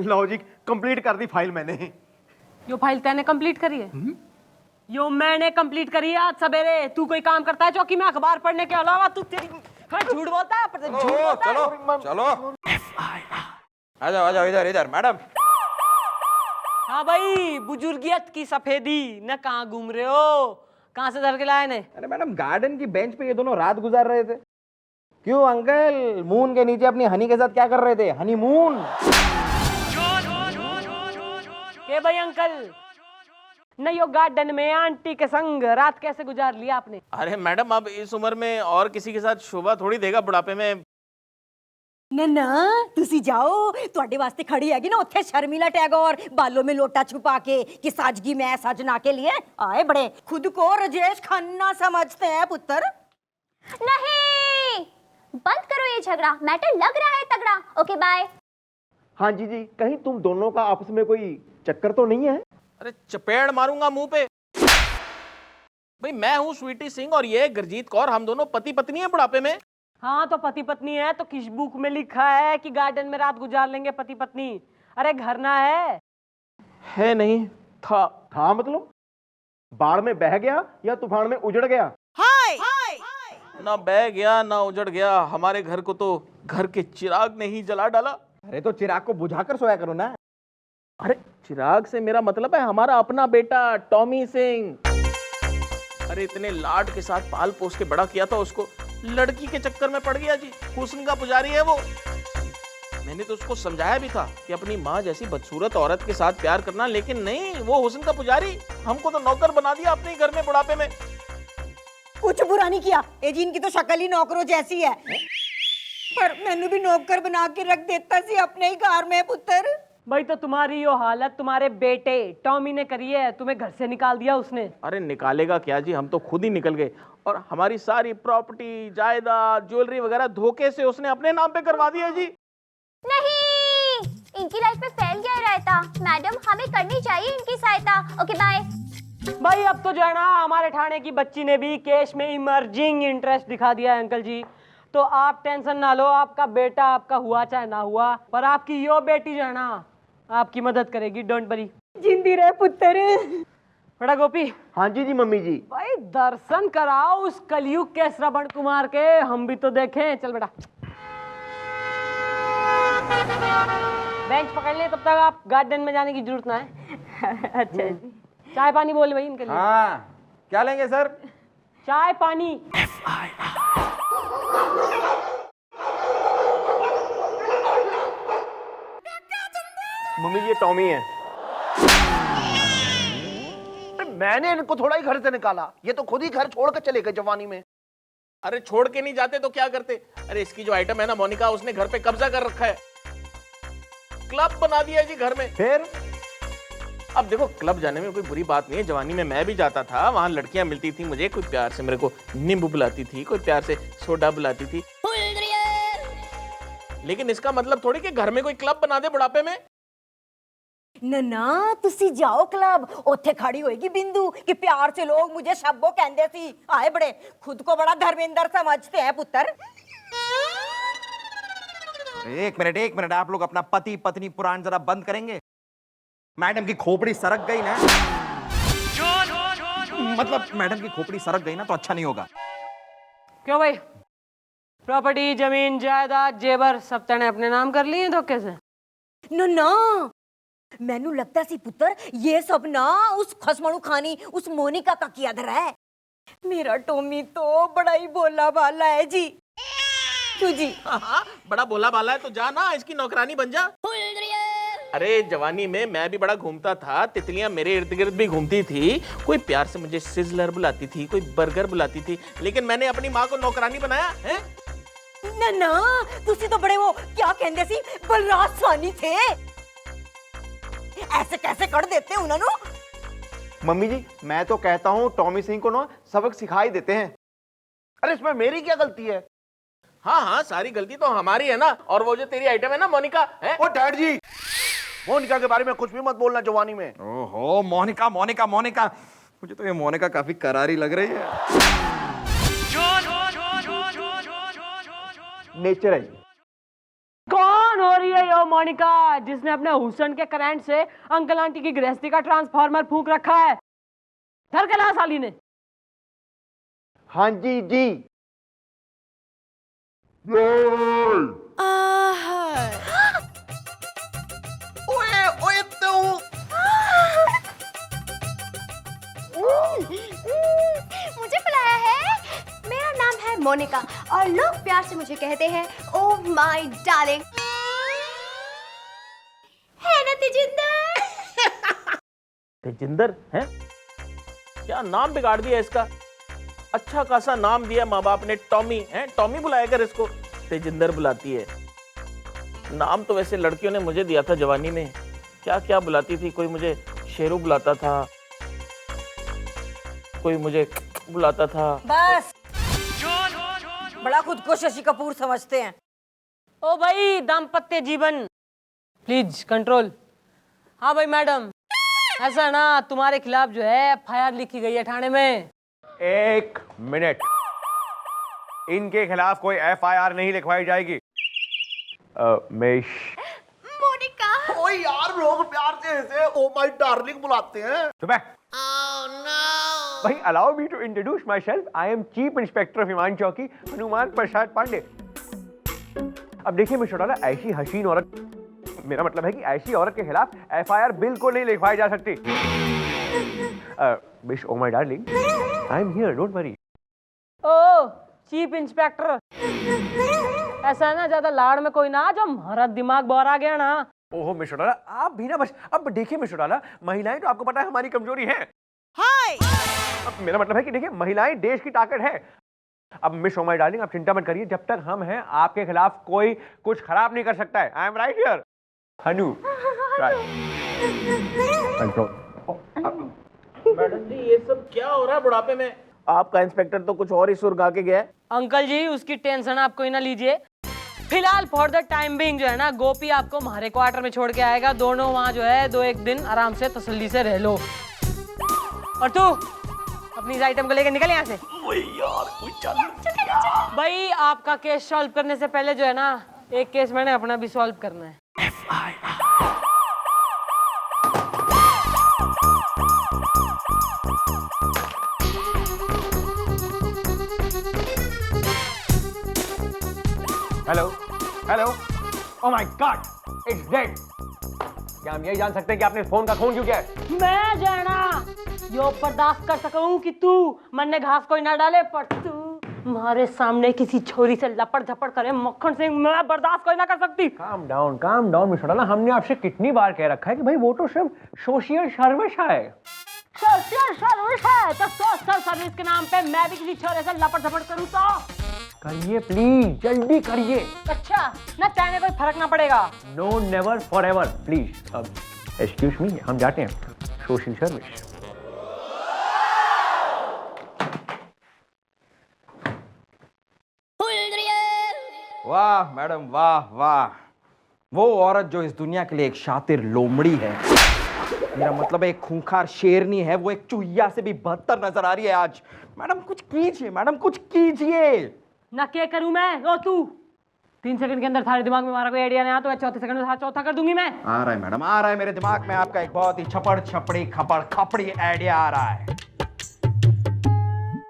लो जी, complete कर दी file मैंने। यो file तैने कंप्लीट करी है? यो मैंने कंप्लीट करी है आज सवेरे। तू कोई काम करता है चौकी में अखबार पढ़ने के अलावा? तू तेरी झूठ बोलता है, झूठ बोलता है। चलो चलो, आ जाओ इधर इधर मैडम। हाँ भाई, बुजुर्गियत की सफेदी न, कहाँ घूम रहे हो? कहाँ से धर के लाए ने? अरे मैडम, गार्डन की बेंच पे ये दोनों रात गुजार रहे थे। क्यों अंकल, मून के नीचे अपनी हनी के साथ क्या कर रहे थे? हनीमून। के भाई अंकल, नहीं यो गार्डन में आंटी के संग रात कैसे गुजार लिया आपने? अरे मैडम, अब इस उम्र में और किसी के साथ शोभा थोड़ी देगा बुढ़ापे में। ना तुसी जाओ, ਤੁਹਾਡੇ वास्ते खड़ी हैगी ना उत्थे शर्मिला टैगोर, बालों में लोटा छुपा के कि साजगी में सजना के लिए आए बड़े। खुद को राजेश खन्ना समझते हैं पुत्र। नहीं, बंद करो ये झगड़ा, मैटर लग रहा है तगड़ा। Okay bye. हाँ जी जी, कहीं तुम दोनों का आपस में कोई चक्कर तो नहीं है? अरे चपेड़ मारूंगा मुंह पे। भाई मैं हूँ स्वीटी सिंह और ये गुरजीत कौर, हम दोनों पति पत्नी हैं बुढ़ापे में। हाँ तो पति पत्नी है तो किस बुक में लिखा है कि गार्डन में रात गुजार लेंगे पति पत्नी? अरे घर ना है नहीं था मतलब बाढ़ में बह गया या तूफान में उजड़ गया? ना बह गया ना उजड़ गया, हमारे घर को तो घर के चिराग ने ही जला डाला। अरे तो चिराग को बुझाकर सोया करो ना। अरे चिराग से मेरा मतलब है हमारा अपना बेटा टॉमी सिंह। अरे इतने लाड के साथ पाल पोस के बड़ा किया था उसको, लड़की के चक्कर में पड़ गया जी। हुस्न का पुजारी है वो। मैंने तो उसको समझाया भी था कि अपनी माँ जैसी बदसूरत औरत के साथ प्यार करना, लेकिन नहीं, वो हुस्न का पुजारी हमको तो नौकर बना दिया अपने घर में बुढ़ापे में। कुछ बुरा नहीं किया, ए जी इनकी तो शक्ल ही नौकरों जैसी है। पर मैंने भी नौकर बना के रख देता सी अपने ही घर में पुत्र। भाई तो तुम्हारी यो हालत तुम्हारे बेटे टॉमी ने करी है, तुम्हें घर से निकाल दिया उसने। अरे निकालेगा क्या जी, हम तो खुद ही निकल गए और हमारी सारी प्रॉपर्टी, जायदाद, ज्वेलरी वगैरह धोखे से उसने अपने नाम पे करवा दिया जी। नहीं, इनकी लाइफ में फैल गया रहता। मैडम, हमें करनी चाहिए इनकी सहायता। Okay bye. भाई अब तो जो है ना, हमारे थाने की बच्ची ने भी केस में इमर्जिंग इंटरेस्ट दिखा दिया है अंकल जी। तो आप टेंशन ना लो, आपका बेटा आपका हुआ चाहे ना हुआ, पर आपकी यो बेटी जो है ना आपकी मदद करेगी। Don't worry. जिंदी रहे पुत्र। बड़ा गोपी। हाँ जी जी मम्मी जी। भाई दर्शन कराओ उस कलयुग के श्रवण कुमार के, हम भी तो देखें। चल बेटा बेंच पकड़ ले, तब तक आप गार्डन में जाने की जरूरत ना है। अच्छा जी। चाय पानी बोले भाई इनके लिए। हाँ, क्या लेंगे सर? चाय पानी। मम्मी जी ये टॉमी है। मैंने इनको थोड़ा ही घर से निकाला, ये तो खुद ही घर छोड़ कर चले गए जवानी में। अरे छोड़ के नहीं जाते तो क्या करते? अरे इसकी जो आइटम है ना मोनिका, उसने घर पे कब्जा कर रखा है। क्लब बना दिया है जी घर में। फिर अब देखो, क्लब जाने में कोई बुरी बात नहीं है। जवानी में मैं भी जाता था, वहां लड़कियां मिलती थी मुझे, कोई प्यार से मेरे को नींबू बुलाती थी, कोई प्यार से सोडा बुलाती थी। लेकिन इसका मतलब थोड़ी कि घर में कोई क्लब बना दे बुढ़ापे में। ना तुसी जाओ क्लब, उत्थे खड़ी होएगी बिंदु कि प्यार से लोग मुझे शब्बो कहंदे सी। आए बड़े, खुद को बड़ा धर्मेंद्र समझते हैं पुत्र। एक मिनट, आप लोग अपना पति पत्नी पुराण जरा बंद करेंगे? मैडम की खोपड़ी सरक गई ना, मतलब मैडम की खोपड़ी सरक गई ना तो अच्छा नहीं होगा। क्यों भाई, प्रॉपर्टी, जमीन, जायदाद, जेवर सब तने अपने नाम कर लिए धोखे से? ना मैनू लगता सी पुत्र ये सब ना उस खसमणु खानी उस मोनिका का किया धरा है। मेरा टोमी तो बड़ा ही भोला भाला है जी। क्यों जी? हाँ, बड़ा भोला भाला है तो जा ना, इसकी नौकरानी बन जा। अरे जवानी में मैं भी बड़ा घूमता था, तितलियां मेरे इर्द गिर्द भी घूमती थी। कोई प्यार से मुझे सिजलर बुलाती थी, कोई बर्गर बुलाती थी, लेकिन मैंने अपनी माँ को नौकरानी बनाया है। ना तुसी तो बड़े वो क्या कहंदे सी बलराज स्वानी थे। ऐसे कैसे कर देते उन्होंने? मम्मी जी मैं तो कहता हूँ टॉमी सिंह को ना सबक सिखा ही देते हैं। अरे इसमें मेरी क्या गलती है? हाँ, सारी गलती तो हमारी है ना। और वो जो तेरी आइटम है ना मोनिका है। ओ डैड जी, मोनिका के बारे में कुछ भी मत बोलना जवानी में। ओहो, मोनिका, मुझे तो ये मोनिका काफी करारी लग रही है। नेचर है जी। कौन हो रही है यो मोनिका, जिसने अपने हुसन के करंट से अंकल आंटी की गृहस्थी का ट्रांसफार्मर फूंक रखा है? घर के ला साली ने। हाँ जी जी। मुझे बुलाया है। मेरा नाम है मोनिका और लोग प्यार से मुझे कहते हैं ओह माय डार्लिंग। है ना तेजिंदर? तेजिंदर है? क्या नाम बिगाड़ दिया इसका। अच्छा खासा नाम दिया माँ बाप ने, टॉमी है। टॉमी बुलाया कर इसको, तेजिंदर बुलाती है। नाम तो वैसे लड़कियों ने मुझे दिया था जवानी में। क्या क्या बुलाती थी, कोई मुझे शेरू बुलाता था, कोई मुझे बुलाता था। बस बड़ा खुद को शशि कपूर समझते हैं। ओ भाई दाम्पत्य जीवन, प्लीज कंट्रोल। हाँ भाई मैडम, ऐसा ना तुम्हारे खिलाफ जो है FIR लिखी गई है थाने में। 1 मिनट, इनके खिलाफ कोई FIR नहीं लिखवाई जाएगी। मेश मोनिका। ओए यार, लोग प्यार से ऐसे ओ माय डार्लिंग बुलाते हैं। सुबह भाई, allow me to introduce myself. I am chief inspector of Iman Chowki, Hanuman Prasad Pandey. अब देखिए मिस्टर डॉला, ऐसी हसीन औरत, मेरा मतलब है कि ऐसी औरत के खिलाफ FIR बिल्कुल नहीं लिखवाई जा सकती। Miss oh my darling, I am here, don't worry. Oh chief inspector, ऐसा है ना, ज्यादा लाड़ में कोई ना, जो हमारा दिमाग बाहर आ गया ना। ओहो मिस्टर डॉला, आप भी ना बस। अब देखिए मिस्टर डॉला, महिलाएं तो आपको पता है हमारी कमजोरी है। अब मेरा मतलब है कि देखिए, महिलाएं देश की ताकत है। अब मिस ओ माय डार्लिंग, आप चिंता मत करिए, जब तक हम हैं आपके खिलाफ कोई कुछ खराब नहीं कर सकता है। I am right here Hanu. Madam ji, ये सब क्या हो रहा है बुढ़ापे में? आपका इंस्पेक्टर तो कुछ और ही सुर गा के गया है। अंकल जी, उसकी टेंशन आप कोई ना लीजिए। फिलहाल फॉर द टाइम बिंग जो है ना, गोपी आपको हमारे क्वार्टर में छोड़ के आएगा। दोनों वहाँ जो है 2-1 दिन आराम से तसल्ली से रह लो। और तू अपनी इस आइटम को लेकर निकल यहाँ से। भाई, आपका केस सॉल्व करने से पहले जो है ना, एक केस मैंने अपना भी सॉल्व करना है। Hello hello, oh my God, it's dead. क्या हम यही जान सकते हैं कि आपने इस फोन का खून क्यों किया है? मैं जाना यो बर्दाश्त कर सकूं कि तू मन ने घास कोई ना डाले, पर तू हमारे सामने किसी छोरी से लपड़ झपड़ करे, मक्खन सिंह, मैं बर्दाश्त कोई ना कर सकती। काम डाउन मिस्टर डॉला, हमने आपसे कितनी बार कह रखा है कि भाई वो तो सिर्फ सोशल सर्विस है। सोशल सर्विस है तो सोशल सर्विस के नाम पे मैं भी किसी छोरे से लपड़ झपड़ करूं तो करिए प्लीज, जल्दी करिए। अच्छा ना, चाहे कोई फर्क ना पड़ेगा। No never for ever please. अब एक्सक्यूज मी, हम जाते हैं सोशल सर्विस। वाह मैडम, वाह वाह। वो औरत जो इस दुनिया के लिए एक शातिर लोमड़ी है, मेरा मतलब एक खूंखार शेरनी है, वो एक चूहिया से भी बदतर नजर आ रही है आज। मैडम कुछ कीजिए, मैडम कुछ कीजिए। ना क्या करूं मैं? ओ तू 3 सेकंड के अंदर थारे दिमाग में हमारा कोई आइडिया नहीं आया तो मैं चौथे सेकंड में चौथा कर दूंगी मैं। आ रहा है मैडम, आ रहा है मेरे दिमाग में आपका एक बहुत ही खपड़ी आइडिया आ रहा है।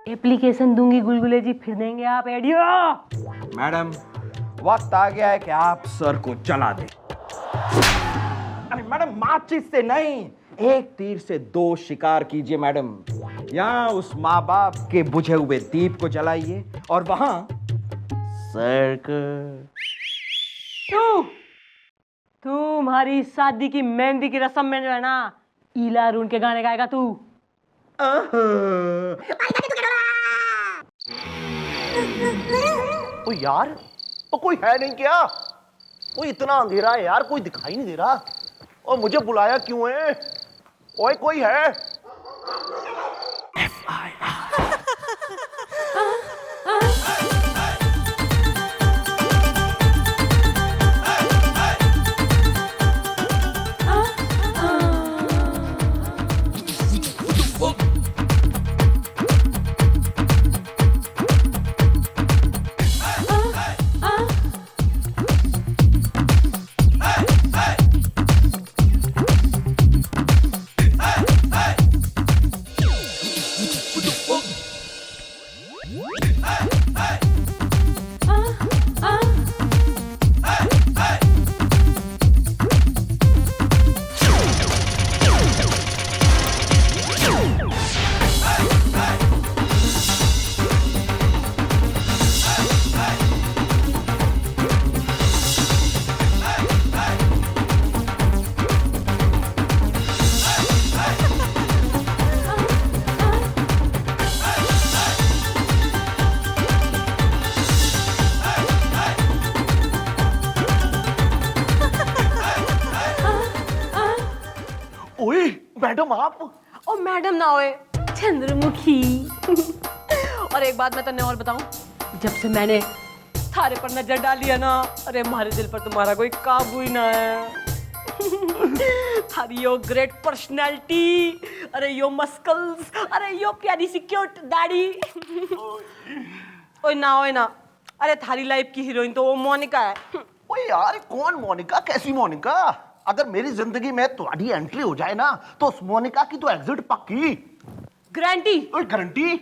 एप्लीकेशन दूंगी गुलगुले जी, फिर देंगे आप आइडिया। मैडम वक्त आ गया है कि आप सर को जला दें। अरे मैडम, माचिस से नहीं, एक तीर से 2 शिकार कीजिए मैडम। यहाँ उस माँ बाप के बुझे हुए दीप को जलाइए और वहां सर को। तू हमारी शादी की मेहंदी की रस्म में जो है ना, ईला अरुण के गाने गाएगा तू। ओ यार, ओ कोई है नहीं क्या? ओ इतना अंधेरा है यार, कोई दिखाई नहीं दे रहा। और मुझे बुलाया क्यों है? ओए कोई है? मैडम आप? ओ मैडम ना होए, चंद्रमुखी। और एक बात मैं तन्ने और बताऊं, जब से मैंने थारे पर नजर डाली है ना, अरे हमारे दिल पर तुम्हारा कोई काबू ही ना है। थारी यो ग्रेट पर्सनैलिटी, अरे यो मस्कल्स, अरे यो प्यारी सी क्यूट दाढ़ी। ओए ना, अरे थारी लाइफ की हीरोइन तो वो मोनिका है। ओए यार कौन मोनिका, कैसी मोनिका? अगर मेरी जिंदगी में तुम्हारी एंट्री हो जाए ना तो उस मोनिका की तो एग्जिट पक्की। गारंटी? ओए गारंटी?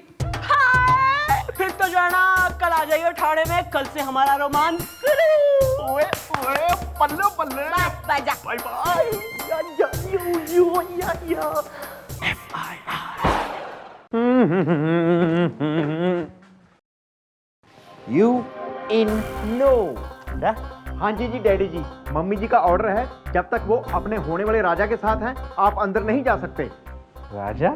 फिर तो जाना कल आ जाइए ठाणे में, कल से हमारा रोमांस। ओए ओए पल्ले पल्ले। बाय जा। Bye bye. You in no. हाँ जी डैडी जी, मम्मी जी का ऑर्डर है, जब तक वो अपने होने वाले राजा के साथ हैं आप अंदर नहीं जा सकते। राजा?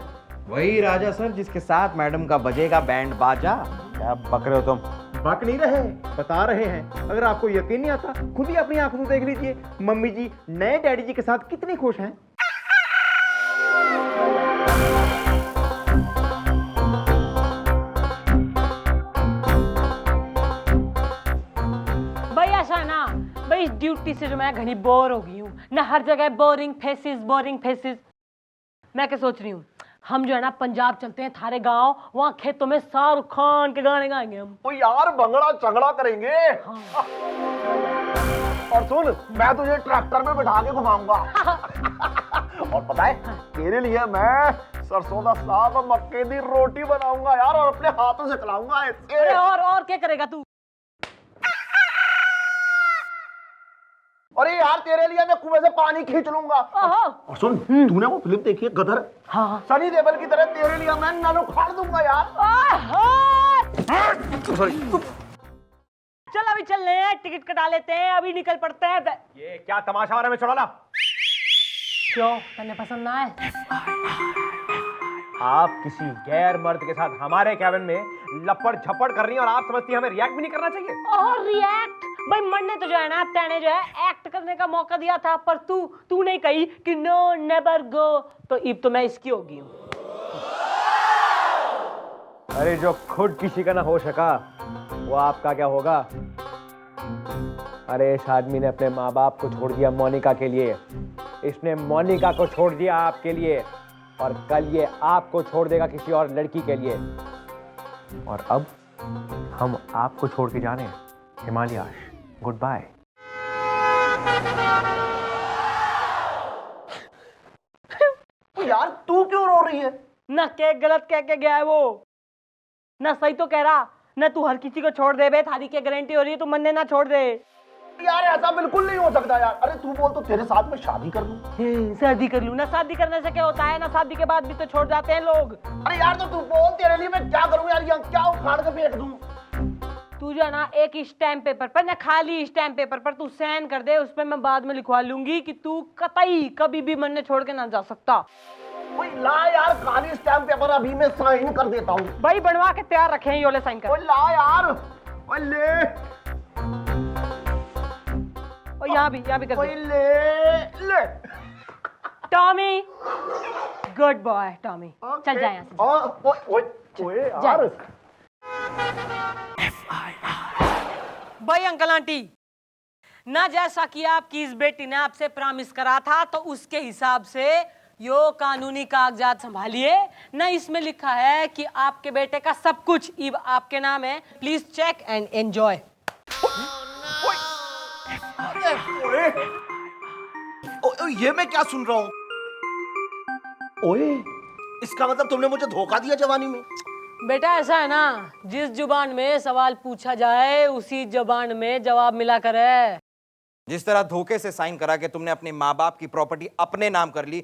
वही राजा सर जिसके साथ मैडम का बजेगा बैंड बाजा। क्या बक रहे हो तुम? बक नहीं रहे, बता रहे हैं। अगर आपको यकीन नहीं आता खुद ही अपनी आंखों से देख लीजिए, मम्मी जी नए डैडी जी के साथ कितनी खुश हैं। भाई ऐसा है ना, भाई इस ड्यूटी से जो मैं घनी बोर हो गई हूँ ना, हर जगह बोरिंग फेसेस। मैं क्या सोच रही हूँ, हम जो है ना पंजाब चलते हैं, थारे गांव, वहाँ खेतों में शाहरुख खान के गाने गाएंगे हम। ओ यार भंगड़ा चंगड़ा करेंगे। हाँ। और सुन, मैं तुझे ट्रैक्टर में बैठा के घुमाऊंगा। और पता है तेरे लिए मैं सरसों का साग और मक्के की रोटी बनाऊंगा यार, और अपने हाथों से खिलाऊंगा ऐसे। अरे और क्या करेगा तू? अरे यार तेरे लिए मैं कुएं से पानी खींच लूंगा। और सुन, तूने वो फिल्म देखी है गदर? हाँ। सनी देओल की तरह तेरे लिए मैं नल उखाड़ दूंगा यार। चल अभी चल रहे हैं, टिकट कटा लेते हैं, अभी निकल पड़ते हैं। ये क्या तमाशा हो रहा है, मैं चुड़ैला? क्यों, तन्ने पसंद ना है? आप किसी गैर मर्द के साथ हमारे कैबिन में लपड़ झपड़ कर रही हैं और आप समझती हैं हमें रिएक्ट भी नहीं करना चाहिए? और रिएक्ट? भाई मरने तो जो है ना, तेने जो है एक्ट करने का मौका दिया था, पर तू नहीं कही कि नो नेवर गो, तो अब तो मैं इसकी होगी हूँ। अरे जो खुद किसी का ना हो सका वो आपका क्या होगा? अरे इस आदमी ने अपने माँ बाप को छोड़ दिया मोनिका के लिए, इसने मोनिका को छोड़ दिया आपके लिए, और कल ये आपको छोड़ देगा किसी और लड़की के लिए। और अब हम आपको छोड़ के जाने हिमालयाश, गुड बाय। यार तू क्यों रो रही है? ना क्या गलत कह के गया है वो, ना सही तो कह रहा। ना तू हर किसी को छोड़ दे बे, थारी क्या गारंटी हो रही है तू मन्ने ना छोड़ दे? यार ऐसा बिल्कुल नहीं हो सकता यार। अरे तू बोल तो तेरे साथ में शादी कर लूं। शादी कर लूं? ना शादी करने से क्या होता है, ना शादी के बाद भी तो छोड़ जाते हैं लोग। अरे यार तो तू बोल, तेरे लिए मैं क्या करूं यार, यहाँ क्या उखाड़ के फेंक दूं? तू जो है ना एक स्टैम्प पेपर पर, ना खाली स्टैम्प पेपर पर तू साइन कर दे, उस पर मैं बाद में लिखवा लूंगी कि तू कतई कभी भी मन ने छोड़ के ना जा सकता। ओए ला यार खाली स्टैम्प पेपर, अभी मैं साइन कर देता हूँ। भाई बनवा के तैयार रखे हैं, योले साइन कर। ओए ला यार, ओए ले, और यहाँ भी कर ओए दे। ले। टॉमी, गुड बॉय टॉमी, चल जाए यहाँ से। ओए यार। भाई अंकल आंटी, ना जैसा कि आपकी इस बेटी ने आपसे प्रॉमिस करा था, तो उसके हिसाब से यो कानूनी कागजात संभालिए ना। इसमें लिखा है कि आपके बेटे का सब कुछ अब आपके नाम है, प्लीज चेक एंड एंजॉय। ये मैं क्या सुन रहा हूँ? ओए, इसका मतलब तुमने मुझे धोखा दिया जवानी में? बेटा ऐसा है ना, जिस जुबान में सवाल पूछा जाए उसी जुबान में जवाब मिला करे। जिस तरह धोखे से साइन करा के तुमने अपने माँ बाप की प्रॉपर्टी अपने नाम कर ली,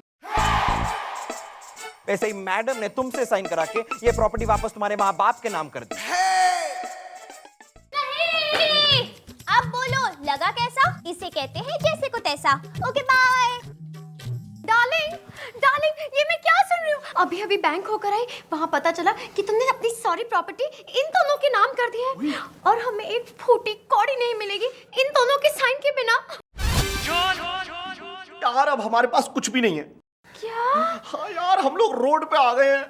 वैसे ही मैडम ने तुमसे साइन करा के ये प्रॉपर्टी वापस तुम्हारे माँ बाप के नाम कर दी। नहीं, अब बोलो लगा कैसा? इसे कहते हैं जैसे को तैसा। Okay bye. डार्लिंग, ये मैं क्या सुन रही हूँ? अभी बैंक होकर आई, वहाँ पता चला कि तुमने अपनी सारी प्रॉपर्टी इन दोनों के नाम कर दी है, और हमें एक फूटी कौड़ी नहीं मिलेगी इन दोनों के साइन के बिना। यार अब हमारे पास कुछ भी नहीं है। क्या? हाँ यार, हम लोग रोड पे आ गए हैं।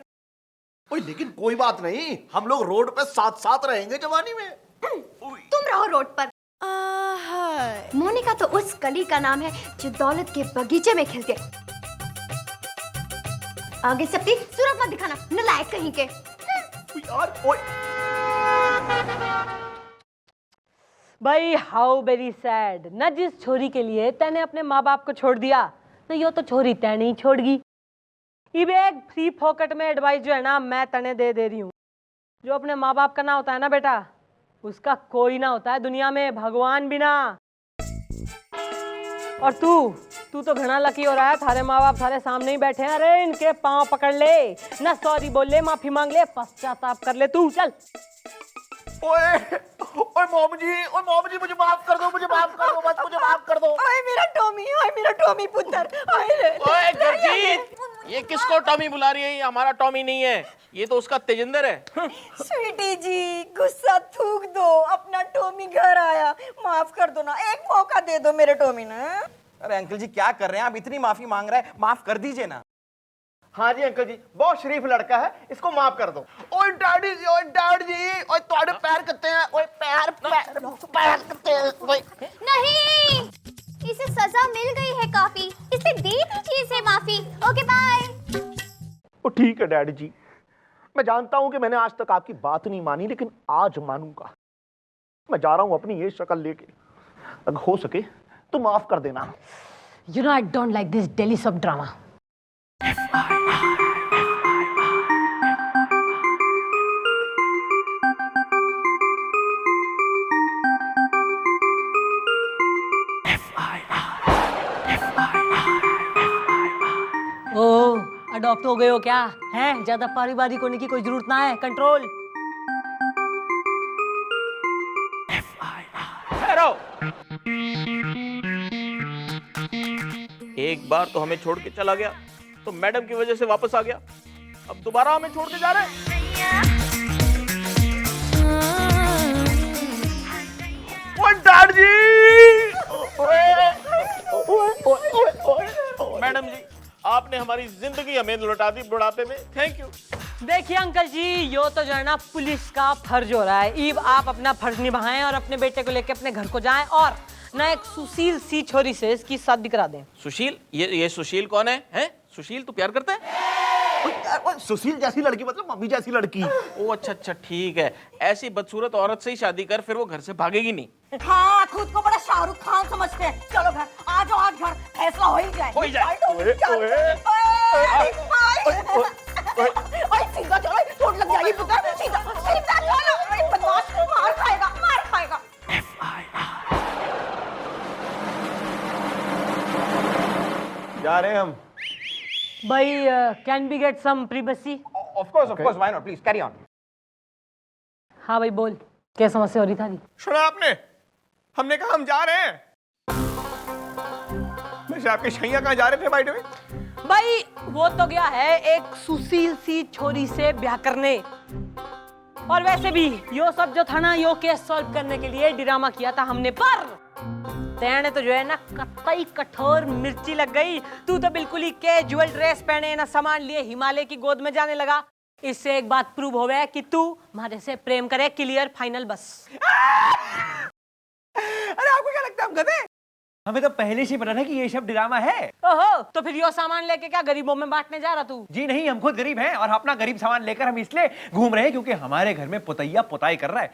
ओए लेकिन कोई बात नहीं, हम लोग रोड पे साथ साथ रहेंगे जवानी में। तुम रहो रोड पर। मोनिका तो उस कली का नाम है जो दौलत के बगीचे में खिलते। आगे सबकी सूरत मत दिखाना, नालायक कहीं के। यार ओए, भाई हाउ वेरी सैड। न जिस छोरी के लिए तैने अपने माँ बाप को छोड़ दिया, न यो तो छोरी तै नहीं छोड़गी। इबे एक फ्री फोकट में एडवाइस जो है ना, मैं तने दे रही हूँ। जो अपने माँ बाप का ना होता है ना बेटा, उसका कोई ना होता है दुनिया में, भगवान बिना। और तू तो घना लकी हो रहा है, थारे माँ बाप थारे सामने ही बैठे हैं। अरे इनके पाँव पकड़ ले, ना सॉरी बोल ले, माफी मांग ले, पश्चाताप कर ले तू। चल ओए ओए मॉम जी मुझे माफ कर दो, मुझे माफ कर दो, बस मुझे माफ कर दो। ओए मेरा टॉमी पुत्र। ओए गुरजीत, ये किसको टॉमी बुला रही है? ये हमारा टॉमी नहीं है, ये तो उसका तेजिंदर है। स्वीटी जी, गुस्सा थूक दो, अपना टॉमी घर आया, माफ कर दो ना, एक मौका दे दो मेरे टॉमी ने। अरे अंकल जी क्या कर रहे हैं आप? इतनी माफी मांग रहा है, माफ कर दीजिए ना। हाँ जी अंकल जी, बहुत शरीफ लड़का है, इसको माफ कर दो। ओए डैडी जी, ओए डैड जी, ओए तुम्हारे पैर कितने हैं? ओए पैर कितने हैं? ओए नहीं, इसे सजा मिल गई है काफी, इसे दे दीजिए इसे माफी। Okay bye. ओ ठीक है डैडी जी, मैं जानता हूं कि मैंने आज तक आपकी बात नहीं मानी, लेकिन आज मानूंगा। मैं जा रहा हूं अपनी ये शक्ल लेके, अगर हो सके तो माफ कर देना। You know I don't like this daily soap drama. Oh, adopt हो गए हो क्या? हैं? ज्यादा पारिवारिक होने की कोई जरूरत ना है, कंट्रोल। एक बार तो हमें छोड़ के चला गया, तो मैडम की वजह से वापस आ गया, अब दोबारा हमें छोड़ के जा रहे हैं। डैड जी, मैडम जी, आपने हमारी जिंदगी हमें लौटा दी बुढ़ापे में, थैंक यू। देखिए अंकल जी, यो तो जो है ना पुलिस का फर्ज हो रहा है। ईब आप अपना फर्ज निभाएं और अपने बेटे को लेके अपने घर को जाएं और ना एक सुशील सी छोरी से इसकी शादी करा दें। सुशील? ये सुशील कौन है? हैं? सुशील तू प्यार करता है? ओए सुशील जैसी लड़की मतलब मम्मी जैसी लड़की। ओ अच्छा ठीक है, ऐसी बदसूरत औरत से ही शादी कर, फिर वो घर से भागेगी नहीं। हाँ, खुद को बड़ा शाहरुख खान समझते हैं। चलो घर आ जाओ, आज घर फैसला हो ही जाए। हो ही जाए। सीधा चलो, चोट लग जाएगी पुत्र, सीधा सीधा चलो। बदमाश, मार खाएगा, मार खाएगा। जा रहे हैं हम। भाई can be get some privacy? Of course, why not, please carry on. हाँ भाई बोल, क्या समस्या हो रही था? सुना आपने? हमने कहा हम जा रहे हैं। वैसे आपके शैया कहाँ जा रहे थे बाइट में? भाई वो तो गया है एक सुशील सी छोरी से ब्याह करने। और वैसे भी यो सब जो था ना, यो केस सॉल्व करने के लिए ड्रामा किया था हमने, पर तेने तो जो है ना कतई कठोर मिर्ची लग गई। तू तो बिल्कुल ही कैजुअल ड्रेस पहने ना सामान लिए हिमालय की गोद में जाने लगा। इससे एक बात प्रूव हो गया कि तू हमारे से प्रेम करे, क्लियर फाइनल बस। अरे आपको क्या लगता है हम गधे? हमें तो पहले से पता था कि ये सब ड्रामा है। ओहो, तो फिर यो सामान लेके क्या गरीबों में बांटने जा रहा तू? जी नहीं, हम खुद गरीब हैं और अपना गरीब सामान लेकर हम इसलिए घूम रहे हैं क्योंकि हमारे घर में पुतैया पुताई कर रहा है।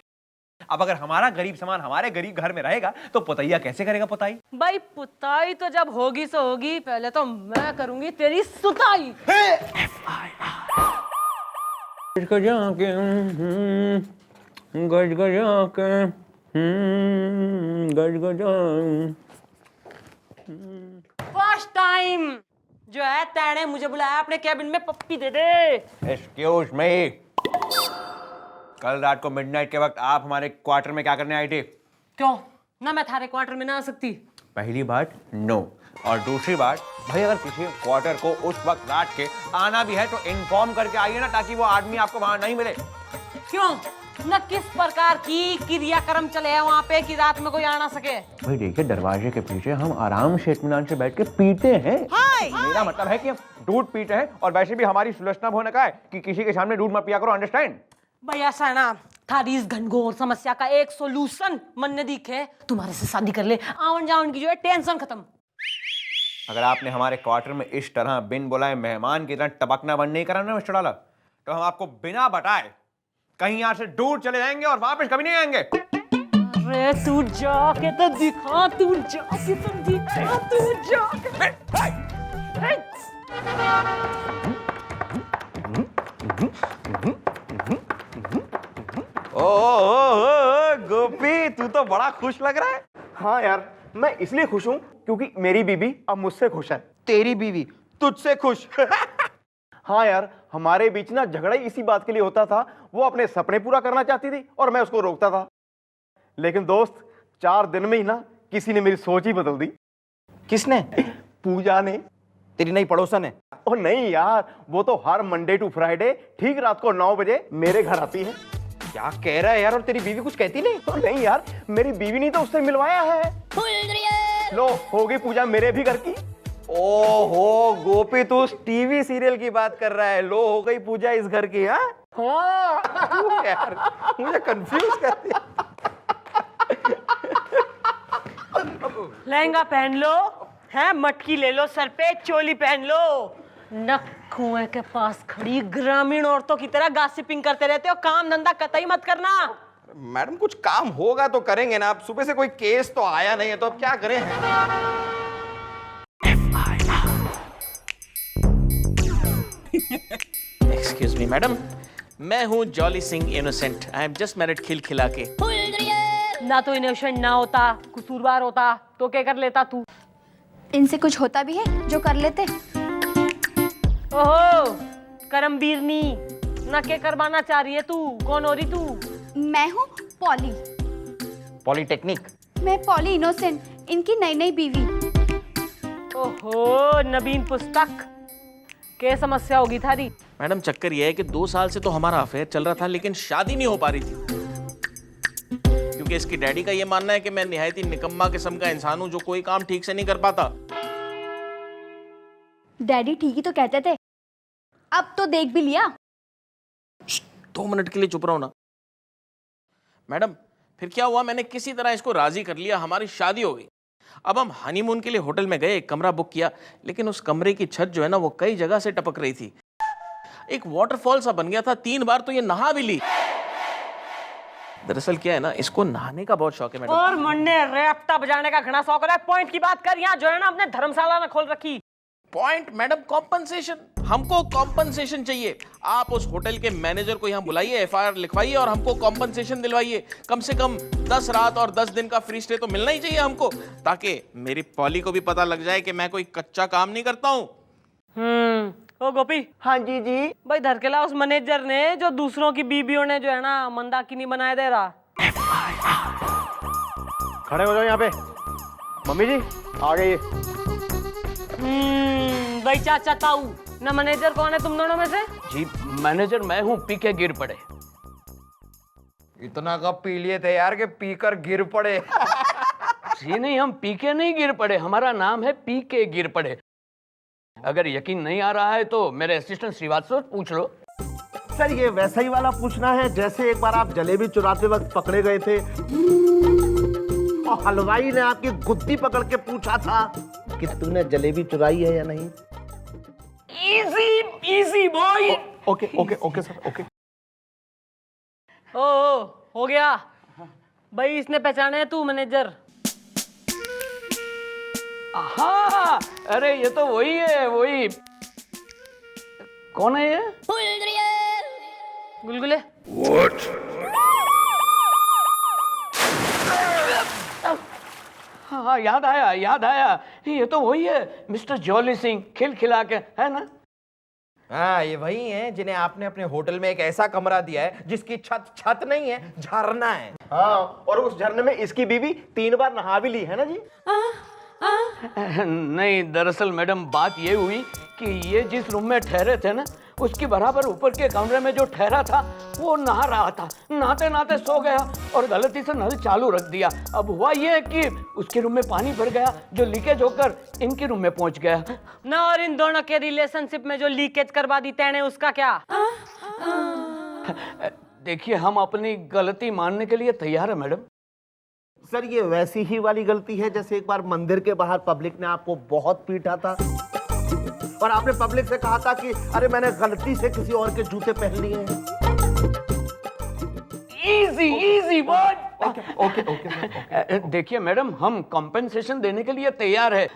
अब अगर हमारा गरीब सामान हमारे गरीब घर में रहेगा तो पुतैया कैसे करेगा पुताई? भाई पुताई तो जब होगी सो होगी, पहले तो मैं करूंगी तेरी सुताई। फर्स्ट टाइम जो है तैने मुझे बुलाया अपने कैबिन में, पप्पी दे दे। एक्सक्यूज मी, कल रात को मिडनाइट के वक्त आप हमारे क्वार्टर में क्या करने आए थे? क्यों ना मैं थारे क्वार्टर में ना आ सकती? पहली बात नो, और दूसरी बात भाई अगर किसी क्वार्टर को उस वक्त रात के आना भी है तो इन्फॉर्म करके आइए ना, ताकि वो आदमी आपको वहां नहीं मिले। क्यों न किस प्रकार की क्रियाक्रम चले हैं वहाँ पे कि रात में कोई आ ना सके? भाई देखिए, दरवाजे के पीछे हम आराम से इत्मीनान से बैठ के पीते हैं। मेरा मतलब है कि हम दूध पीते हैं, और वैसे भी हमारी सुलक्षणा होने का है कि किसी के सामने दूध मत पिया करो, अंडरस्टैंड? भैया साना थारी इस घनघोर समस्या का एक सॉल्यूशन मन ने दिखे, तुम्हारे से शादी कर ले, आवन जावन की जो है टेंशन खत्म। अगर आपने हमारे क्वार्टर में इस तरह बिन बुलाए मेहमान की तरह टपकना बंद नहीं करा ना मिस्टर डाला, तो हम आपको बिना बताए कहीं यहाँ से दूर चले जाएंगे और वापस कभी नहीं आएंगे। अरे तू जाके तो दिखा, तू जाके तो दिखा, तू जाके। ओ गोपी, तू तो बड़ा खुश लग रहा है। हाँ यार, मैं इसलिए खुश हूँ क्योंकि मेरी बीवी अब मुझसे खुश है। तेरी बीवी तुझसे खुश? हाँ यार, हमारे बीच ना झगड़ा ही इसी बात के लिए होता था। वो अपने सपने पूरा करना चाहती थी और मैं उसको रोकता था। लेकिन दोस्त, 4 दिन में ही ना किसी ने मेरी सोच ही बदल दी। किसने? पूजा ने। तेरी नई पड़ोसन है? ओ नहीं यार, वो तो हर मंडे टू फ्राइडे ठीक रात को 9 बजे मेरे घर आती है। क्या कह रहा है यार? और तेरी बीवी कुछ कहती नहीं? तो नहीं यार, मेरी बीवी ने तो उससे मिलवाया है। लो, हो गई पूजा मेरे भी घर की। ओहो गोपी, तू उस टीवी सीरियल की बात कर रहा है। लो, हो गई पूजा इस घर की? हाँ यार, मुझे कंफ्यूज कर दिया। लहंगा पहन लो, है मटकी ले लो, सर पे चोली पहन लो, नक कुएं के पास खड़ी ग्रामीण औरतों की तरह गॉसिपिंग करते रहते हो, काम धंधा कतई मत करना। मैडम, कुछ काम होगा तो करेंगे ना। अब सुबह से कोई केस तो आया नहीं है, तो अब क्या करें? एक्सक्यूज मी मैडम, मैं हूँ Jolly Singh innocent. I am just married खिलखिला के। ना तो इनोसेंट ना होता, कसूरवार होता तो क्या कर लेता तू? इनसे कुछ होता भी है जो कर लेते? ओहो, करमबीरनी ना के करवाना चाह रही है तू? कौन हो रही तू? मैं हूँ पॉली। पॉलीटेक्निक? मैं पॉली इनोसेंट, इनकी नई नई बीवी। ओहो, नवीन पुस्तक, क्या समस्या होगी थारी? मैडम, चक्कर यह है कि 2 साल से तो हमारा अफेयर चल रहा था, लेकिन शादी नहीं हो पा रही थी, क्योंकि इसकी डैडी का यह मानना है कि मैं निहायती निकम्मा किस्म का इंसान हूं जो कोई काम ठीक से नहीं कर पाता। डैडी ठीक ही तो कहते थे, अब तो देख भी लिया। 2 मिनट के लिए चुप रहो ना। मैडम, फिर क्या हुआ? मैंने किसी तरह इसको राजी कर लिया, हमारी शादी हो गई। अब हम हनीमून के लिए होटल में गए, एक कमरा बुक किया, लेकिन उस कमरे की छत जो है ना, वो कई जगह से टपक रही थी। एक वाटरफॉल सा बन गया था। 3 बार तो ये नहा भी ली। दरअसल क्या है ना, इसको नहाने का बहुत शौक है मैडम। और मुन्ने रैप्टा बजाने का घना शौक है। पॉइंट की बात कर, यहाँ जो है ना अपने धर्मशाला में खोल रखी। Point madam, compensation. हमको कॉम्पनसेशन चाहिए। आप उस होटल के मैनेजर को यहाँ बुलाइए, FIR लिखवाइए और हमको कॉम्पनसेशन दिलवाइए। कम से कम 10 रात और 10 दिन का फ्री स्टे तो मिलना ही चाहिए हमको, ताकि मेरी पॉली को भी पता लग जाए कि मैं कोई कच्चा काम नहीं करता हूँ। ओ गोपी। हाँ जी जी। भाई धरकेला उस मैनेजर ने जो दूसरों की बीबियों ने जो है ना मंदाकिनी बनाए दे रहा। खड़े हो जाओ यहाँ पे। मम्मी जी आ गई। भाई चाचा ताऊ ना, मैनेजर कौन है तुम दोनों में से? जी मैनेजर मैं हूँ, पी के गिर पड़े। इतना कब पी लिए थे यार कि पीकर गिर पड़े? जी नहीं, हम पी के नहीं गिर पड़े, हमारा नाम है पी के गिर पड़े। अगर यकीन नहीं आ रहा है तो मेरे असिस्टेंट श्रीवास्तव पूछ लो। सर, ये वैसा ही वाला पूछना है जैसे एक बार आप जलेबी चुराते वक्त पकड़े गए थे और हलवाई ने आपकी गुद्दी पकड़ के पूछा था कि तूने जलेबी चुराई है या नहीं। Easy easy boy. Okay okay okay sir, okay. ओ हो गया भाई, इसने पहचाने तू मैनेजर? हाँ, अरे ये तो वही है, वही। कौन है ये? गुलगुले। हाँ, याद आया, ये तो वही है, मिस्टर जॉली सिंह खिलखिला के, है ना? हाँ, ये वही हैं जिन्हें आपने अपने होटल में एक ऐसा कमरा दिया है जिसकी छत नहीं है, झरना है। हाँ, और उस झरने में इसकी बीवी 3 बार नहा भी ली है ना जी। नहीं, दरअसल मैडम बात ये हुई कि ये जिस रूम में ठहरे थे ना, उसकी बराबर ऊपर के कमरे में जो ठहरा था वो नहा रहा था। नहाते नहाते सो गया और गलती से नल चालू रख दिया। अब हुआ ये कि उसके रूम में पानी भर गया जो लीकेज होकर इनके रूम में पहुंच गया ना। और इन दोनों के रिलेशनशिप में जो लीकेज करवा दी तेने, उसका क्या? देखिए, हम अपनी गलती मानने के लिए तैयार है मैडम। सर ये वैसी ही वाली गलती है जैसे एक बार मंदिर के बाहर पब्लिक ने आपको बहुत पीटा था और आपने पब्लिक से कहा था कि अरे मैंने गलती से किसी और के जूते पहन लिए हैं। Easy easy word. ओके देखिए मैडम, हम कंपेंसेशन देने के लिए तैयार है।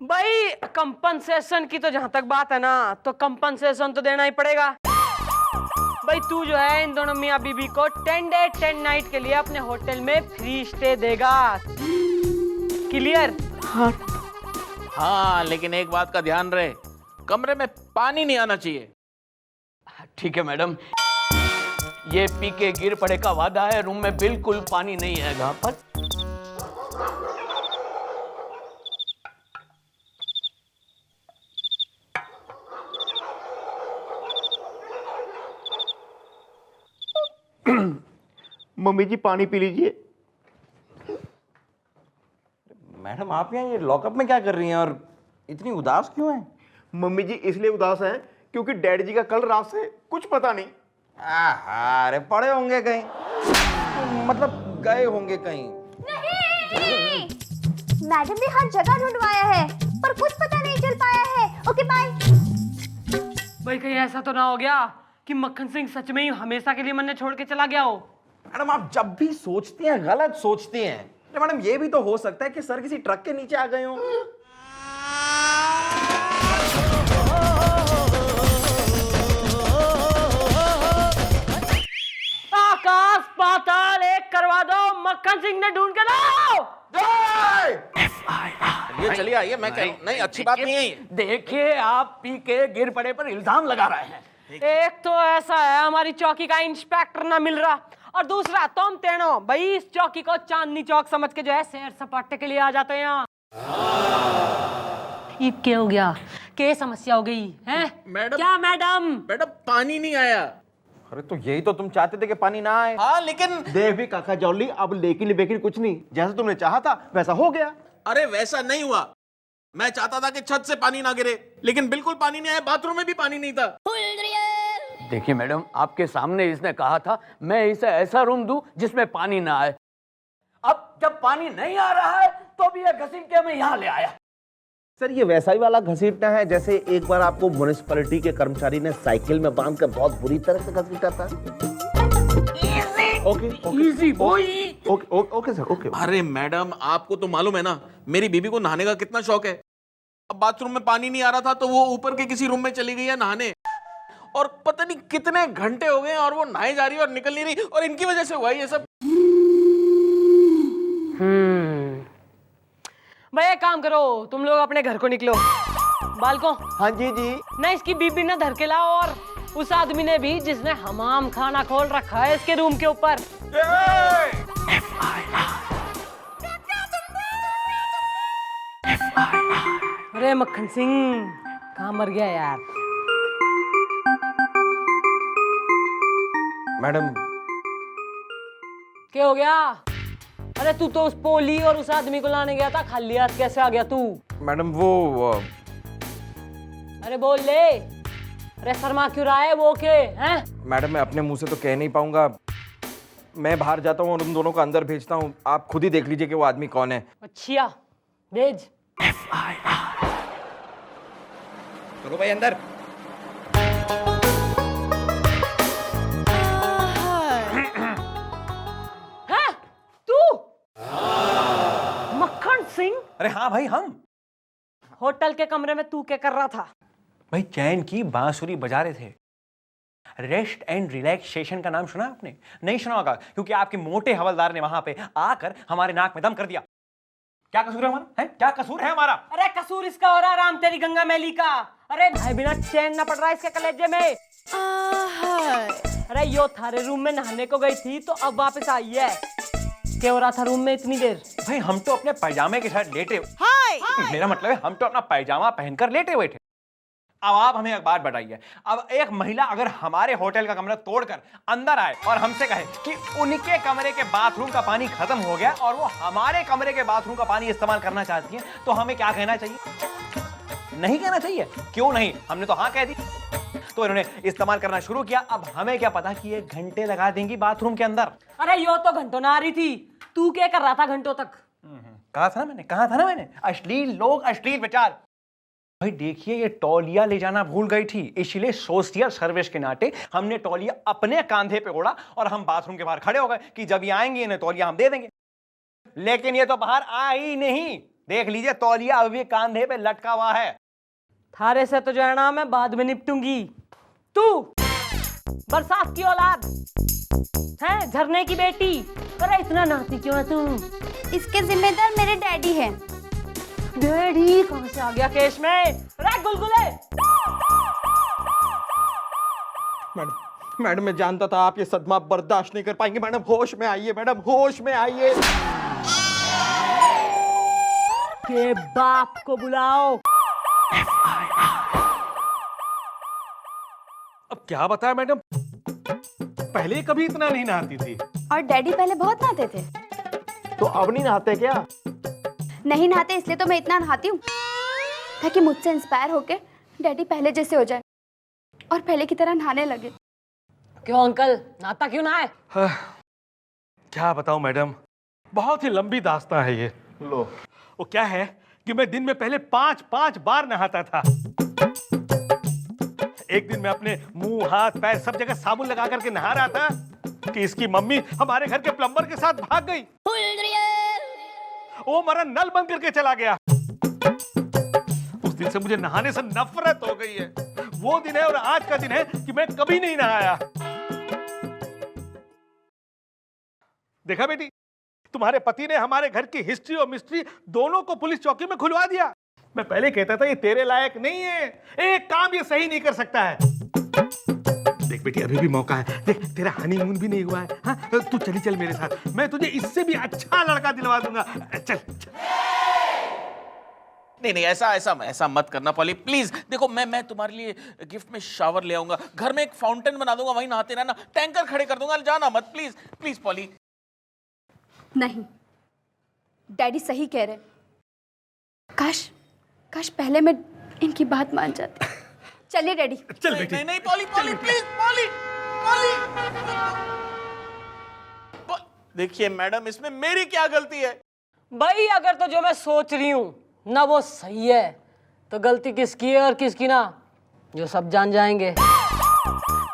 भाई कंपनसेशन की तो जहां तक बात है ना, तो कंपनसेशन तो देना ही पड़ेगा। भाई तू जो है इन दोनों मियां बीबी को 10 डे 10 नाइट के लिए अपने होटल में फ्री स्टे देगा। क्लियर? हाँ, लेकिन एक बात का ध्यान रहे, कमरे में पानी नहीं आना चाहिए। ठीक है मैडम, ये पी के गिर पड़े का वादा है। रूम में बिल्कुल पानी नहीं है। यहाँ पर मम्मी जी पानी पी लीजिए। मैडम आप यहाँ ये लॉकअप में क्या कर रही हैं और इतनी उदास क्यों हैं? मम्मी जी इसलिए उदास हैं क्योंकि डैडी जी का कल रात से कुछ पता नहीं। आहा, अरे पड़े होंगे कहीं, मतलब गए होंगे कहीं। नहीं, मैडम ने हर जगह ढूंढवाया है पर कुछ पता नहीं चल पाया है। Okay bye. भाई कहीं ऐसा तो ना हो गया कि मक्खन सिंह सच में ही हमेशा के लिए मन छोड़ के चला गया हो। मैडम आप जब भी सोचती हैं गलत सोचती हैं। अरे मैडम ये भी तो हो सकता है कि सर किसी ट्रक के नीचे आ गए हों। आकाश पाताल एक करवा दो, मक्खन सिंह ने ढूंढ के लाओ। ये चलिए आइए, मैं कह नहीं, अच्छी बात नहीं है ये। देखिए, आप पी के गिर पड़े पर इल्जाम लगा रहे हैं। एक तो ऐसा है हमारी चौकी का इंस्पेक्टर ना मिल रहा, और दूसरा तुम तीनों भाई इस चौकी को चांदनी चौक समझ के जो है सैर सपाटे के लिए आ जाते हैं यहाँ। ये क्या हो गया? क्या समस्या हो गई है? मैडम, क्या मैडम? मैडम पानी नहीं आया। अरे तो यही तो तुम चाहते थे कि पानी ना आए। हाँ लेकिन देख भी काका जॉली, अब लेकिन बेकिन कुछ नहीं, जैसा तुमने चाहा था वैसा हो गया। अरे वैसा नहीं हुआ। मैं चाहता था कि छत से पानी ना गिरे, लेकिन बिल्कुल पानी नहीं आया। बाथरूम में भी पानी नहीं था। देखिए मैडम, आपके सामने इसने कहा था मैं इसे ऐसा रूम दूं जिसमें पानी ना आए। अब जब पानी नहीं आ रहा है तो भी ये घसीट के मैं यहाँ ले आया। सर ये वैसा ही वाला घसीटना है जैसे एक बार आपको म्युनिसिपैलिटी के कर्मचारी ने साइकिल में बांध कर बहुत बुरी तरह से घसीटा था। Okay sir, okay. अरे मैडम, आपको तो मालूम है ना मेरी बीबी को नहाने का कितना शौक है। अब बाथरूम में पानी नहीं आ रहा था तो वो ऊपर के किसी रूम में चली गई है नहाने, और पता नहीं कितने घंटे हो गए और वो नहाए जा रही है और निकल नहीं रही, और इनकी वजह से हुआ ये सब। भाई एक काम करो, तुम लोग अपने घर को निकलो। बालको, हाँ जी जी। ना इसकी बीबी ने धर के लाओ, और उस आदमी ने भी जिसने हमाम खाना खोल रखा है इसके रूम के ऊपर। अरे मक्खन सिंह कहाँ मर गया यार? मैडम क्या हो गया? अरे तू तो उस पोली और उस आदमी को लाने गया था, खाली हाथ कैसे आ गया तू? मैडम वो अरे बोल ले। अरे शर्मा क्यों रहा है वो के हैं? मैडम मैं अपने मुंह से तो कह नहीं पाऊंगा। मैं बाहर जाता हूँ और उन दोनों को अंदर भेजता हूँ। आप खुद ही देख लीजिए कि वो आदमी कौन है। अच्छा भेज। चलो भाई अंदर। है तू मक्खन सिंह? अरे हाँ भाई, हम होटल के कमरे में तू क्या कर रहा था? भाई चैन की बांसुरी बजा रहे थे। रेस्ट एंड रिलैक्सेशन का नाम सुना आपने? नहीं सुना होगा क्योंकि आपके मोटे हवलदार ने वहां पे आकर हमारे नाक में दम कर दिया। क्या कसूर है हमारा? है क्या कसूर है हमारा? अरे कसूर इसका हो रहा, राम तेरी गंगा मैली का। अरे भाई बिना चैन ना पड़ रहा है इसके कलेजे में। अरे यो थारे रूम में नहाने को गई थी तो अब वापस आई है। क्या हो रहा था रूम में इतनी देर? भाई हम तो अपने पैजामे के साथ लेटे। मेरा मतलब है हम तो अपना पैजामा पहनकर लेटे हुए थे। अब आप हमें एक बात बताइए, अब एक महिला अगर हमारे होटल का कमरा तोड़कर अंदर आए और हमसे कहे कि उनके कमरे के बाथरूम का पानी खत्म हो गया और वो हमारे कमरे के बाथरूम का पानी इस्तेमाल करना चाहती है, तो हमें क्या कहना चाहिए? नहीं कहना चाहिए। क्यों नहीं? हमने तो हाँ कह दी, तो इन्होंने इस्तेमाल करना शुरू किया। अब हमें क्या पता कि ये घंटे लगा देंगी बाथरूम के अंदर। अरे यो तो घंटों ना आ रही थी, तू क्या कर रहा था घंटों तक? कहा था ना मैंने अश्लील लोग, अश्लील विचार। भाई देखिए, ये तौलिया ले जाना भूल गई थी, इसलिए सोशल सर्विस के नाते हमने तौलिया अपने कांधे पे ओढ़ा और हम बाथरूम के बाहर खड़े हो गए कि जब ये आएंगे इन्हें तौलिया हम दे देंगे। लेकिन ये तो बाहर आई नहीं। देख लीजिए, तौलिया अभी कांधे पे लटका हुआ है। थारे से तो जो है ना मैं बाद में निपटूंगी। तू बरसात की औलाद है, झरने की बेटी, अरे इतना नहाती क्यों है तू? इसके जिम्मेदार मेरे डैडी हैं। डैडी कहां से आ गया केस में? अरे गुलगुले! मैडम मैं जानता था आप ये सदमा बर्दाश्त नहीं कर पाएंगे। मैडम होश में आइए, मैडम होश में आइए। के बाप को बुलाओ। अब क्या बताया मैडम, पहले कभी इतना नहीं नहाती थी। और डैडी पहले बहुत नहाते थे। तो अब नहीं नहाते क्या? नहीं नहाते इसलिए तो मैं इतना नहाती हूँ, ताकि मुझसे इंस्पायर होके डैडी पहले जैसे हो जाए और पहले की तरह नहाने लगे। क्यों अंकल, नहाता क्यों ना है? क्या बताऊं मैडम, बहुत ही लंबी दास्तां है ये। लो, वो क्या है कि मैं दिन में पहले 5 बार नहाता था। एक दिन मैं अपने मुंह, हाथ, पैर सब जगह साबुन लगा करके नहा रहा था कि इसकी मम्मी हमारे घर के प्लम्बर के साथ भाग गई। वो मरा नल बंद करके चला गया। उस दिन से मुझे नहाने से नफरत हो गई है। वो दिन है और आज का दिन है कि मैं कभी नहीं नहाया। देखा बेटी, तुम्हारे पति ने हमारे घर की हिस्ट्री और मिस्ट्री दोनों को पुलिस चौकी में खुलवा दिया। मैं पहले कहता था ये तेरे लायक नहीं है, एक काम ये सही नहीं कर सकता है। देख बेटी, अभी भी मौका है। देख, तेरा हनीमून भी नहीं हुआ है। हाँ, तू चल मेरे साथ, मैं तुझे इससे भी अच्छा लड़का दिलवा दूंगा। चल। नहीं ऐसा मत करना पॉली, प्लीज। देखो मैं तुम्हारे लिए गिफ्ट में शावर ले आऊंगा, घर में एक फाउंटेन बना दूंगा, वहीं नहाते रहना, टैंकर खड़े कर दूंगा, जाना मत प्लीज प्लीज पॉली। नहीं, डैडी सही कह रहे। काश पहले मैं इनकी बात मान जाती। चलिए डैडी। चल बेटी। नहीं पॉली प्लीज, पॉली। देखिए मैडम, इसमें मेरी क्या गलती है? भाई अगर तो जो मैं सोच रही हूँ ना वो सही है, तो गलती किसकी है और किसकी ना, जो सब जान जाएंगे।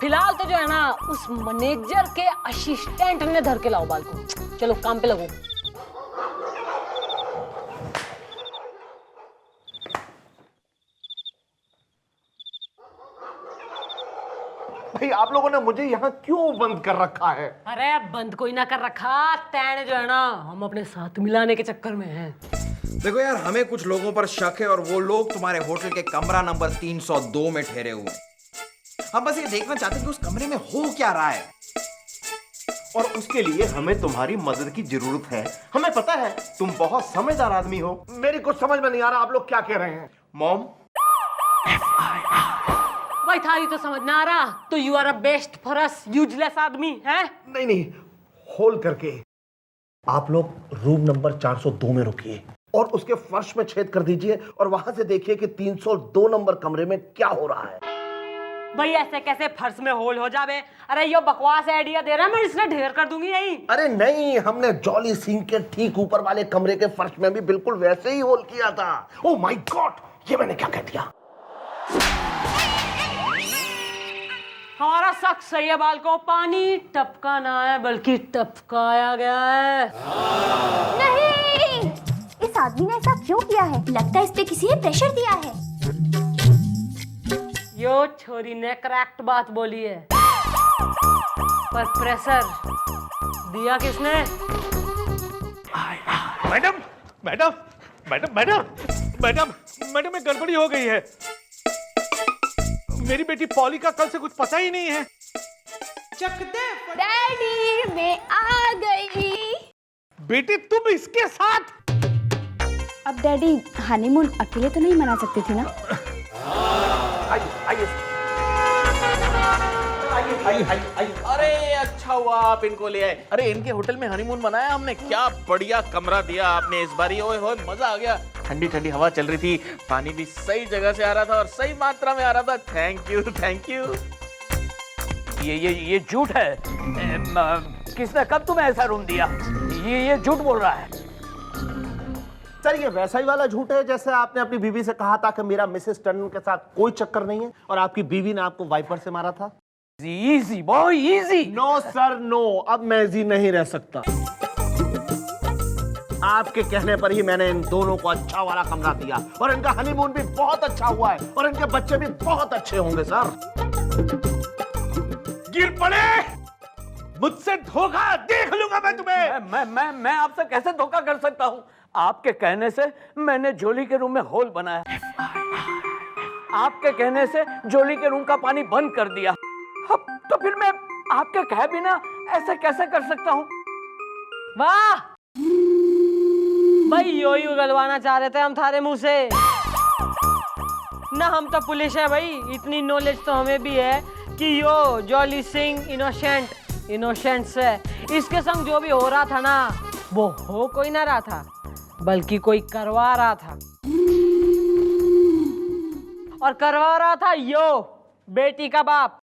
फिलहाल तो जो है ना उस मैनेजर के असिस्टेंट ने धर के लाओ बाल को। चलो काम पे लगो। भाई आप लोगों ने मुझे यहाँ क्यों बंद कर रखा है? अरे बंद कोई ना कर रखा, तैने जो है ना हम अपने साथ मिलाने के चक्कर में हैं। देखो यार, हमें कुछ लोगों पर शक है और वो लोग तुम्हारे होटल के कमरा नंबर 302 में ठहरे हुए हैं। हम बस ये देखना चाहते हैं कि उस कमरे में हो क्या रहा है, और उसके लिए हमें तुम्हारी मदद की जरूरत है। हमें पता है तुम बहुत समझदार आदमी हो। मेरी कुछ समझ में नहीं आ रहा आप लोग क्या कह रहे हैं। मॉम, भाई थारी तो समझ ना आ रहा, तो you are a best for us useless आदमी है। नहीं, होल करके आप लोग रूम नंबर 402 में रुकिए और उसके फर्श में छेद कर दीजिए और वहां से देखिए कि 302 नंबर कमरे में क्या हो रहा है। भाई ऐसे कैसे फर्श में होल हो जावे? अरे यो बकवास आइडिया दे रहा है, मैं इसने ढेर कर दूंगी यहीं। अरे नहीं, हमने जॉली सिंह के ठीक ऊपर वाले कमरे के फर्श में भी बिल्कुल वैसे ही होल किया था। ओह माय गॉड, ये मैंने क्या कह दिया? हमारा शक सही है, बाल को पानी टपका ना है बल्कि टपकाया गया है। नहीं, इस आदमी ने ऐसा क्यों किया है? लगता है इस पे किसी ने प्रेशर दिया है। यो छोरी ने करेक्ट बात बोली है, पर प्रेशर दिया किसने? मैडम में गड़बड़ी हो गई है। मेरी बेटी पॉली का कल से कुछ पता ही नहीं है। डैडी मैं आ गई। बेटी तुम इसके साथ? अब डैडी हनीमून अकेले तो नहीं मना सकती थी ना? अरे अच्छा हुआ आप इनको ले आए। अरे इनके होटल में हनीमून मनाया हमने, क्या बढ़िया कमरा दिया आपने इस बारी। ओए होए मजा आ गया। ठंडी ठंडी हवा चल रही थी, पानी भी सही जगह से आ रहा था और सही मात्रा में आ रहा था। Thank you thank you. ये झूठ है। किसने कब तुम्हें ऐसा रूम दिया? ये झूठ बोल रहा है। सर ये वैसा ही वाला झूठ है जैसे आपने अपनी बीवी से कहा था कि मेरा मिसेस टंडन के साथ कोई चक्कर नहीं है और आपकी बीवी ने आपको वाइपर से मारा था। Easy boy easy. No sir no, अब मैं इजी नहीं रह सकता। आपके कहने पर ही मैंने इन दोनों को अच्छा वाला कमरा दिया और इनका हनीमून भी बहुत अच्छा हुआ है और इनके बच्चे भी बहुत अच्छे होंगे सर। गिर पड़े, मुझसे धोखा देख लूंगा मैं तुम्हें। मैं आपसे कैसे धोखा कर सकता हूँ? आपके कहने से मैंने जोली के रूम में होल बनाया, आपके कहने से जोली के रूम का पानी बंद कर दिया। अब तो फिर मैं आपके कहे बिना ऐसे कैसे कर सकता हूँ? वाह भाई, यो ही उगलवाना चाह रहे थे हम थारे मुंह से ना। हम तो पुलिस है भाई, इतनी नॉलेज तो हमें भी है कि यो जॉली सिंह इनोसेंट से इसके संग जो भी हो रहा था ना, वो हो कोई ना रहा था बल्कि कोई करवा रहा था। और करवा रहा था यो बेटी का बाप।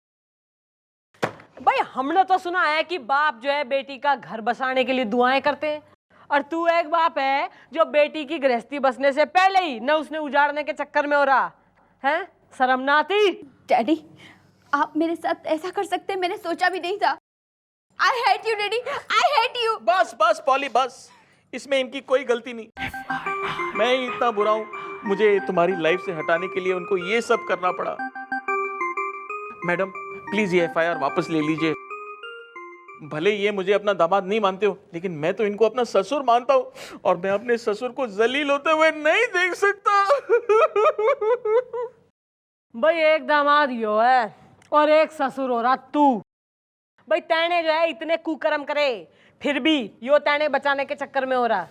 भाई हमने तो सुना है कि बाप जो है बेटी का घर बसाने के लिए दुआएं करते हैं, और तू एक बाप है जो बेटी की गृहस्थी बसने से पहले ही न उसने उजाड़ने के चक्कर में हो रहा है। शर्म ना आती? डैडी आप मेरे साथ ऐसा कर सकते, मैंने सोचा भी नहीं था। I hate you daddy, I hate you. बस बस पॉली बस, इसमें इनकी कोई गलती नहीं। मैं ही इतना बुरा हूं, मुझे तुम्हारी लाइफ से हटाने के लिए उनको ये सब करना पड़ा। मैडम प्लीज ये एफआईआर वापस ले लीजिए। भले ये मुझे अपना दामाद नहीं मानते हो, लेकिन मैं तो इनको अपना ससुर मानता हूँ और मैं अपने ससुर को जलील होते हुए नहीं देख सकता। भाई एक दामाद यो है और एक ससुर हो रहा तू। भाई तैने जो है इतने कुकर्म करे, फिर भी यो तैने बचाने के चक्कर में हो रहा।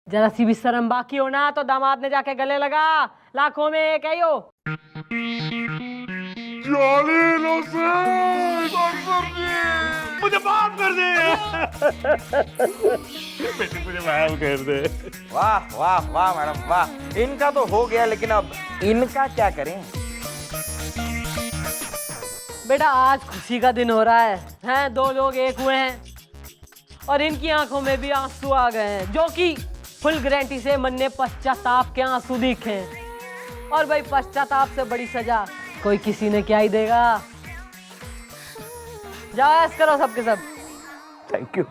जरा सी भी शर्म बाकी हो ना तो दामाद ने जाके गले लगा। लाखों में एक है यो। मुझे माफ कर दे। बेटी मुझे माफ कर दे। वाह वाह वाह मैडम वाह, इनका तो हो गया, लेकिन अब इनका क्या करें? बेटा आज खुशी का दिन हो रहा है, हैं? दो लोग एक हुए हैं और इनकी आंखों में भी आंसू आ गए हैं, जो कि फुल गारंटी से मन ने पश्चाताप के आंसू दिखे। और भाई पश्चाताप से बड़ी सजा कोई किसी ने क्या ही देगा। जाओ ऐश करो सबके सब। थैंक यू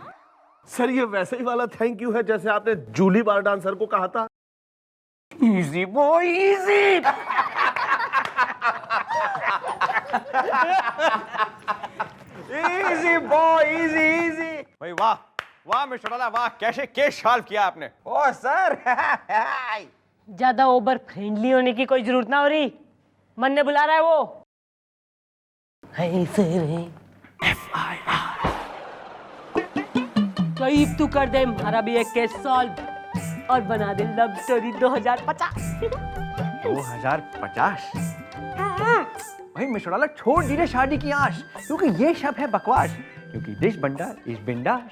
सर, ये वैसे ही वाला थैंक यू है जैसे आपने जूली बार डांसर को कहा था। Easy boy easy. Easy boy easy easy. भाई वाह वाह मिस्टर वाला वाह, कैसे केस सॉल्व किया आपने। ओ सर ज्यादा ओवर फ्रेंडली होने की कोई जरूरत ना हो रही, मन ने बुला रहा है वो। करीब तू कर दे हमारा भी एक केस सॉल्व और बना दे लव स्टोरी 2050। 2050? भाई मिश्राला छोड़ दीजिए शादी की आश, क्योंकि ये शब्द है बकवास, क्योंकि देश बंडा इस बिंदास।